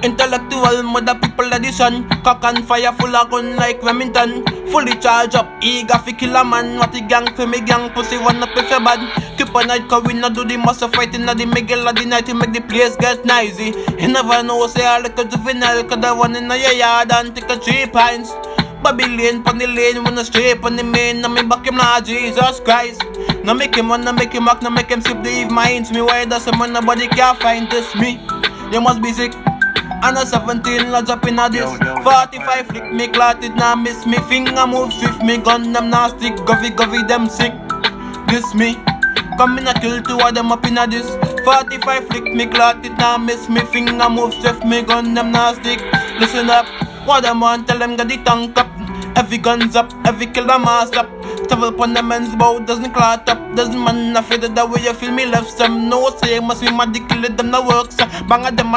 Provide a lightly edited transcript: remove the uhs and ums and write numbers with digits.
Intellectual mother people edition. Cock and fire full of gun like Remington. Fully charged up, eager fi kill a man. What the gang fi me gang pussy one up if you bad. Keep a night cause we not do the muscle fighting at the middle of the night to make the place get noisy. You never know say I like a juvenile cause the one in your yard and take a 3 pints. Babylon pon the lane when I straight on the main. Now me back him now Jesus Christ. Now make him run, now make him act, now make him sip the eve minds. Me why does man nobody can find this me. You must be sick. And a 17 lodge up in a this 45 flick me clotted now miss me. Finger move swift me gun them now stick. Govy them sick. This me. Come in a kill 2 of them up in a this 45 flick me clotted now miss me. Finger move swift me gun them now stick. Listen up. What them want tell them get the tank up. Every guns up, every kill them ass up. Travel upon the men's bow doesn't clot up. Doesn't man afraid that way you feel me left some. No say must be mad to kill them the works. Bang at them